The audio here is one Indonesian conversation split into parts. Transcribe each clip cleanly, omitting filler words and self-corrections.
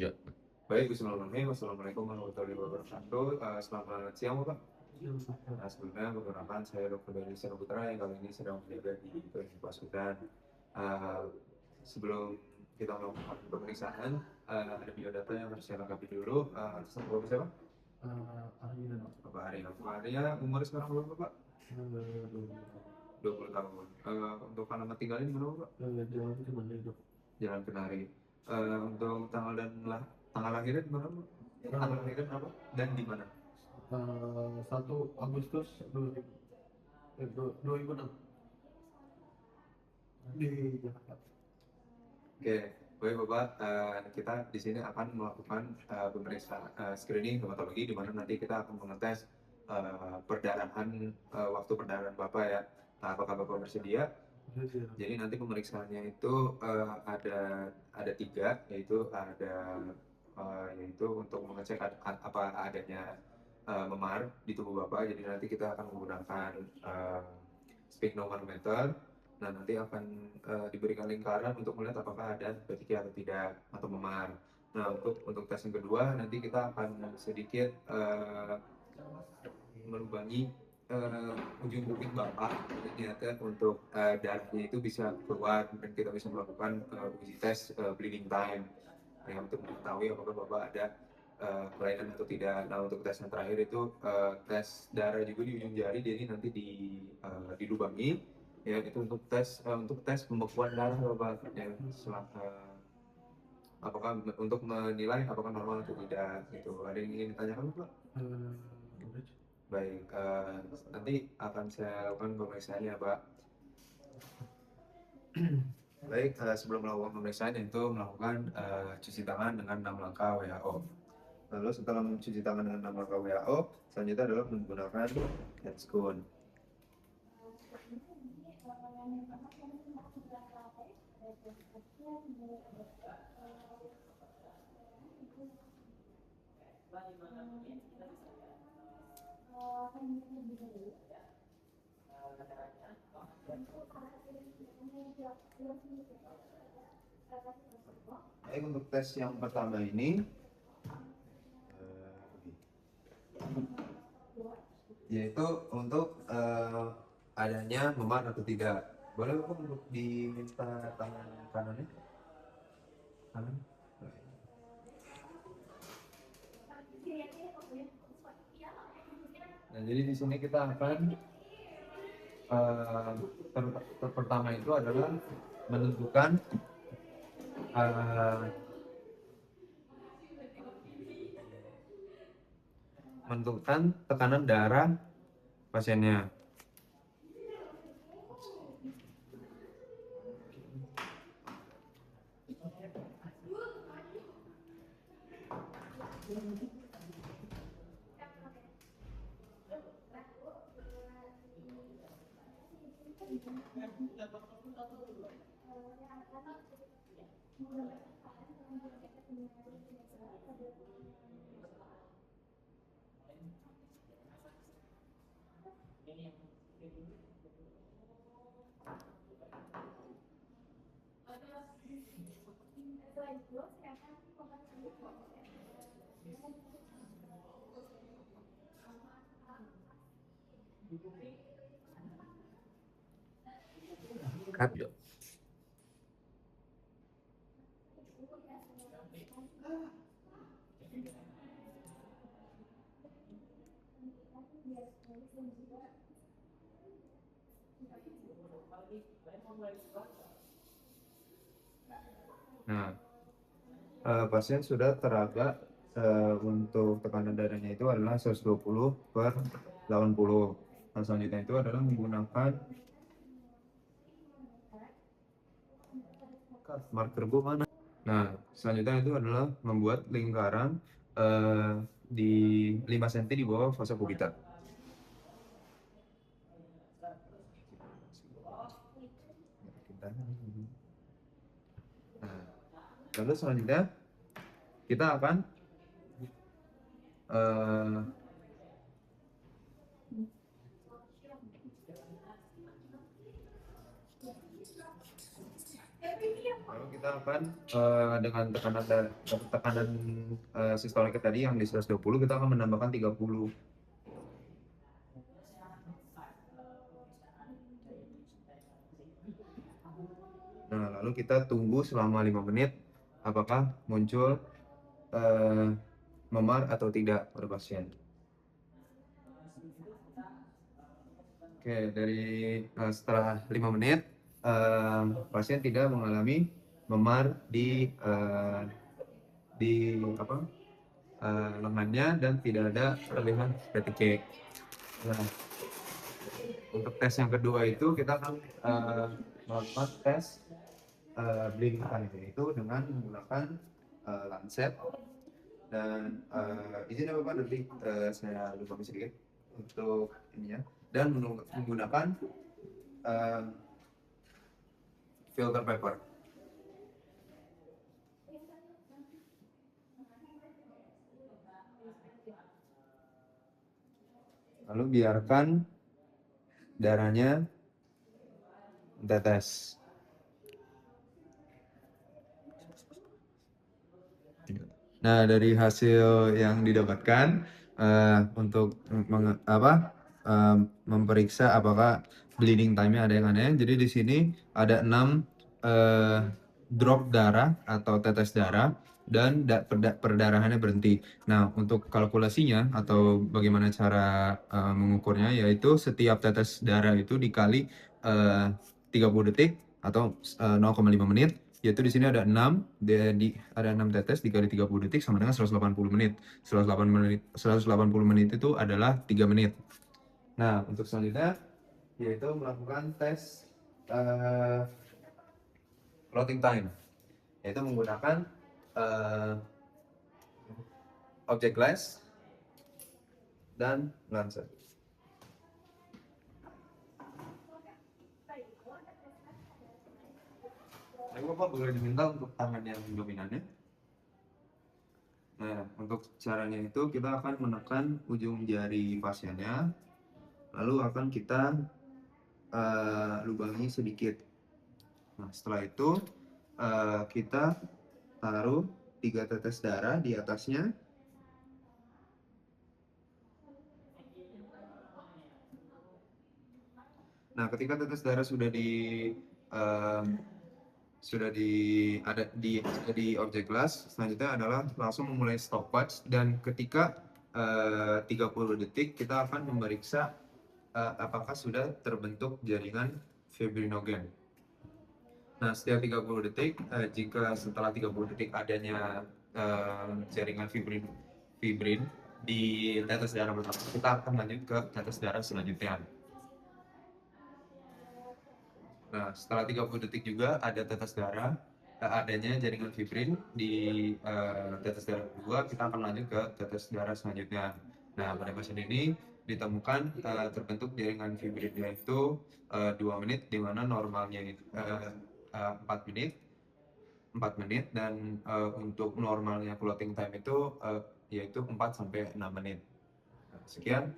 Ya. Baik, bismillahirrahmanirrahim. Assalamualaikum warahmatullahi wabarakatuh. Selamat siang, Bapak. Nah, sebelumnya perkenalkan saya Dr. Benny Putra yang kali ini sedang menjaga di Klinik Pasudan. Uh, Sebelum kita melakukan pemeriksaan, ada biodata yang harus saya lengkapi dulu. Atas nama Bapak siapa? Bapak Arya. Bapak Arya, umur sekarang berapa, Pak? 20 tahun. Untuk alamat tinggalnya di mana, Bapak? Jalan Kenari. Untuk tanggal lahirnya di mana, Bu? Tanggal lahirnya berapa? Dan di mana? 1 Agustus 2006 di Jakarta. Oke, baik Bapak. Kita di sini akan melakukan pemeriksaan screening hematologi di mana nanti kita akan mengetes perdarahan waktu perdarahan Bapak ya. Nah, apakah Bapak bersedia? Jadi nanti pemeriksaannya itu ada tiga, yaitu untuk mengecek apa adanya memar di tubuh Bapak. Jadi nanti kita akan menggunakan sphygmomanometer. Nah, nanti akan diberikan lingkaran untuk melihat apakah ada petiknya atau tidak atau memar. Nah, untuk tes yang kedua nanti kita akan sedikit melubangi ujung kuping Bapak. Jadi niatnya untuk darahnya itu bisa keluar dan kita bisa melakukan uji tes bleeding time. Nah, untuk mengetahui apakah Bapak ada kelainan atau tidak. Nah, untuk tes yang terakhir itu tes darah juga di ujung jari, jadi nanti dilubangi ya, itu untuk tes pembekuan darah Bapak ya, apakah untuk menilai apakah normal atau tidak gitu. Ada yang ingin ditanyakan Bapak? Baik, nanti akan saya lakukan pemeriksaannya Pak. Baik, sebelum melakukan pemeriksaan itu melakukan cuci tangan dengan 6 langkah WHO. Lalu setelah mencuci tangan dengan 6 langkah WHO, selanjutnya adalah menggunakan hand scoon. Baik, untuk tes yang pertama ini yaitu untuk adanya memar atau tidak. Boleh Bapak untuk diminta tangan kanannya? Kanan. Nah, jadi di sini kita akan pertama itu adalah menentukan uh, menentukan tekanan darah pasiennya. Ya. Nah, pasien sudah teraba untuk tekanan darahnya itu adalah 120/80. Nah, selanjutnya itu adalah menggunakan marker bu mana? Nah, selanjutnya itu adalah membuat lingkaran di 5 cm di bawah fossa kubita. Nah, lalu selanjutnya kita akan lalu kita akan dengan tekanan sistoliknya tadi yang di 120, kita akan menambahkan 30. Nah, lalu kita tunggu selama 5 menit apakah muncul memar atau tidak pada pasien. Oke, dari setelah 5 menit pasien tidak mengalami memar di apa lengannya dan tidak ada terlihat peticake. Nah, untuk tes yang kedua itu kita akan melakukan tes bleeding time, yaitu dengan menggunakan lancet dan izin ya Bapak, nanti saya lupa sedikit untuk ininya, dan menggunakan filter paper. Lalu biarkan darahnya tetes. Nah, dari hasil yang didapatkan untuk memeriksa apakah bleeding time-nya ada yang aneh. Jadi di sini ada 6 drop darah atau tetes darah dan perdarahannya berhenti. Nah, untuk kalkulasinya atau bagaimana cara mengukurnya, yaitu setiap tetes darah itu dikali 30 detik atau 0,5 menit. Yaitu di sini ada 6, ada 6 tetes dikali 30 detik sama dengan 180 menit. 180 menit itu adalah 3 menit. Nah, untuk selanjutnya yaitu melakukan tes clotting time, yaitu menggunakan object glass dan lancet. Bapak boleh diminta untuk tangan yang dominannya. Nah, untuk caranya itu kita akan menekan ujung jari pasiennya, lalu akan kita lubangi sedikit. Nah, setelah itu kita taruh 3 tetes darah di atasnya. Nah, ketika tetes darah sudah ada di objek glass, selanjutnya adalah langsung memulai stopwatch, dan ketika 30 detik kita akan memeriksa apakah sudah terbentuk jaringan fibrinogen. Nah, setiap 30 detik, jika setelah 30 detik adanya jaringan fibrin di tetes darah pertama, kita akan lanjut ke tetes darah selanjutnya. Nah, setelah 30 detik juga ada tetes darah, adanya jaringan fibrin di tetes darah kedua, kita akan lanjut ke tetes darah selanjutnya. Nah, pada pasien ini ditemukan terbentuk jaringan fibrinnya itu 2 menit, di mana normalnya 4 menit, dan untuk normalnya clotting time itu yaitu 4-6 menit. Nah, sekian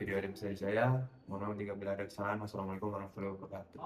video dari saya. Mohon maaf jika bila ada kesalahan. Wassalamualaikum warahmatullahi wabarakatuh.